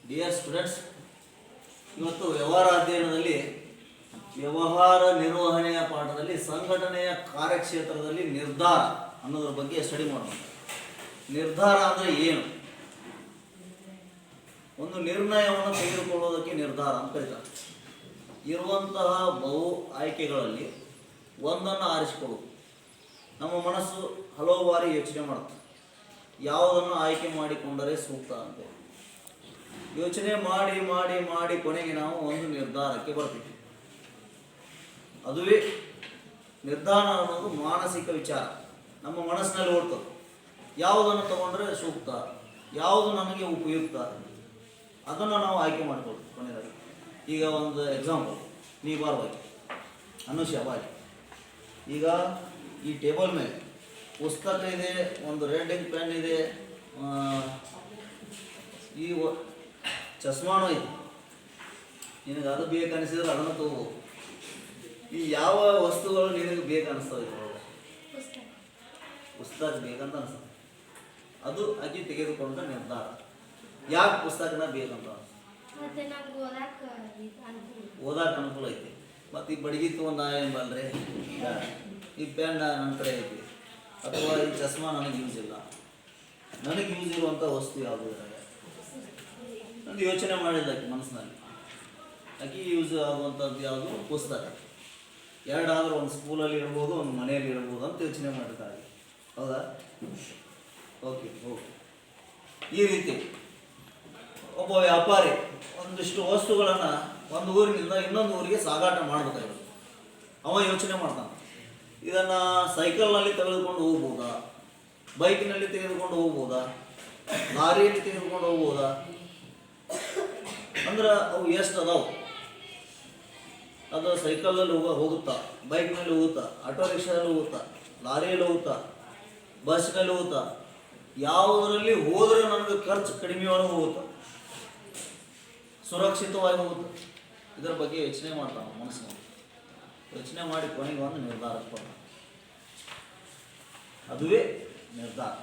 Dear students, ಇವತ್ತು ವ್ಯವಹಾರ ಅಧ್ಯಯನದಲ್ಲಿ ವ್ಯವಹಾರ ನಿರ್ವಹಣೆಯ ಪಾಠದಲ್ಲಿ ಸಂಘಟನೆಯ ಕಾರ್ಯಕ್ಷೇತ್ರದಲ್ಲಿ ನಿರ್ಧಾರ ಅನ್ನೋದ್ರ ಬಗ್ಗೆ ಸ್ಟಡಿ ಮಾಡೋಣ. ನಿರ್ಧಾರ ಅಂದರೆ ಏನು? ಒಂದು ನಿರ್ಣಯವನ್ನು ತೆಗೆದುಕೊಳ್ಳೋದಕ್ಕೆ ನಿರ್ಧಾರ ಅಂತ ಕರೀತಾರೆ. ಇರುವಂತಹ ಬಹು ಆಯ್ಕೆಗಳಲ್ಲಿ ಒಂದನ್ನು ಆರಿಸಿಕೊಳ್ಳುವುದು. ನಮ್ಮ ಮನಸ್ಸು ಹಲವು ಬಾರಿ ಯೋಚನೆ ಮಾಡುತ್ತೆ, ಯಾವುದನ್ನು ಆಯ್ಕೆ ಮಾಡಿಕೊಂಡರೆ ಸೂಕ್ತ ಅಂತ. ಯೋಚನೆ ಮಾಡಿ ಮಾಡಿ ಮಾಡಿ ಕೊನೆಗೆ ನಾವು ಒಂದು ನಿರ್ಧಾರಕ್ಕೆ ಬರ್ತೀವಿ. ಅದುವೇ ನಿರ್ಧಾರ ಅನ್ನೋದು ಮಾನಸಿಕ ವಿಚಾರ. ನಮ್ಮ ಮನಸ್ಸಿನಲ್ಲಿ ಓಡ್ತದೆ, ಯಾವುದನ್ನು ತಗೊಂಡ್ರೆ ಸೂಕ್ತ, ಯಾವುದು ನಮಗೆ ಉಪಯುಕ್ತ, ಅದನ್ನು ನಾವು ಆಯ್ಕೆ ಮಾಡ್ಕೊಳ್ತೀವಿ ಕೊನೆಯಲ್ಲಿ. ಈಗ ಒಂದು ಎಕ್ಸಾಂಪಲ್, ನೀ ಬಾರ್ವಾಗಿ ಅನುಷ್ಯ ಬಾಯಿ. ಈಗ ಈ ಟೇಬಲ್ ಮೇಲೆ ಪುಸ್ತಕ ಇದೆ, ಒಂದು ರೆಡ್ ಇಂಕ್ ಪೆನ್ ಇದೆ, ಈ ಚಸ್ಮಾನು ಇದೆ. ನಿನಗೆ ಅದು ಬೇಕು ಅನಿಸಿದ್ರೆ ಅದನ್ನು ತಗೋಬೋದು. ಈ ಯಾವ ವಸ್ತುಗಳು ನಿನಗೆ ಬೇಕು ಅನಿಸ್ತದೆ? ಪುಸ್ತಕ ಬೇಕಂತ ಅನಿಸ್ತದೆ, ಅದು ಅಕ್ಕಿ ತೆಗೆದುಕೊಂಡ ನಿರ್ಧಾರ. ಯಾಕೆ ಪುಸ್ತಕನ ಬೇಕಂತ ಓದಾಕ ಅನುಕೂಲ ಐತಿ. ಮತ್ತು ಈ ಬಡಗಿ ತೊಗೊಂಡು ಏನ್ಬಲ್ರಿ, ಈ ಪೆನ್ ನನ್ನ ಕಡೆ ಐತಿ, ಅಥವಾ ಈ ಚಸ್ಮಾ ನನಗೆ ಯೂಸ್ ಇಲ್ಲ. ನನಗೆ ಯೂಸ್ ಇರುವಂಥ ವಸ್ತು ಯಾವುದು ಇದ್ರಾಗ ನಂದು ಯೋಚನೆ ಮಾಡಿದ್ದಕ್ಕೆ ಮನಸ್ಸಿನಲ್ಲಿ. ಆಕೆ ಯೂಸ್ ಆಗುವಂಥದ್ದು ಯಾವುದು? ಪುಸ್ತಕ. ಎರಡಾದರೂ ಒಂದು ಸ್ಕೂಲಲ್ಲಿ ಇರ್ಬೋದು, ಒಂದು ಮನೆಯಲ್ಲಿ ಇರ್ಬೋದು ಅಂತ ಯೋಚನೆ ಮಾಡಿರ್ತಾರೆ. ಹೌದಾ? ಓಕೆ. ಈ ರೀತಿ ಒಬ್ಬ ವ್ಯಾಪಾರಿ ಒಂದಿಷ್ಟು ವಸ್ತುಗಳನ್ನು ಒಂದು ಊರಿನಿಂದ ಇನ್ನೊಂದು ಊರಿಗೆ ಸಾಗಾಟ ಮಾಡಬೇಕಾಗಿರುತ್ತೆ. ಅವ ಯೋಚನೆ ಮಾಡ್ತಾನೆ, ಇದನ್ನು ಸೈಕಲ್ನಲ್ಲಿ ತೆಗೆದುಕೊಂಡು ಹೋಗ್ಬೋದಾ, ಬೈಕಿನಲ್ಲಿ ತೆಗೆದುಕೊಂಡು ಹೋಗ್ಬೋದಾ, ಲಾರಿಯಲ್ಲಿ ತೆಗೆದುಕೊಂಡು ಹೋಗ್ಬೋದಾ, ಅಂದ್ರೆ ಅವು ಎಷ್ಟು ಅದಾವು? ಅದು ಸೈಕಲಲ್ಲಿ ಹೋಗುತ್ತಾ, ಬೈಕ್ನಲ್ಲಿ ಹೋಗುತ್ತಾ, ಆಟೋ ರಿಕ್ಷಾದಲ್ಲಿ ಹೋಗುತ್ತಾ, ಲಾರಿಯಲ್ಲಿ ಹೋಗುತ್ತಾ, ಬಸ್ನಲ್ಲಿ ಹೋಗುತ್ತಾ, ಯಾವುದರಲ್ಲಿ ಹೋದರೆ ನನಗೆ ಖರ್ಚು ಕಡಿಮೆಯೊಳಗೆ ಹೋಗುತ್ತಾ, ಸುರಕ್ಷಿತವಾಗಿ ಹೋಗುತ್ತೆ, ಇದರ ಬಗ್ಗೆ ಯೋಚನೆ ಮಾಡ್ತಾನೆ ಮನಸ್ಸಿನಲ್ಲಿ. ಯೋಚನೆ ಮಾಡಿ ಕೊನೆಗೆ ಒಂದು ನಿರ್ಧಾರಕ್ಕೆ ಬರ್ತಾನೆ. ಅದುವೇ ನಿರ್ಧಾರ.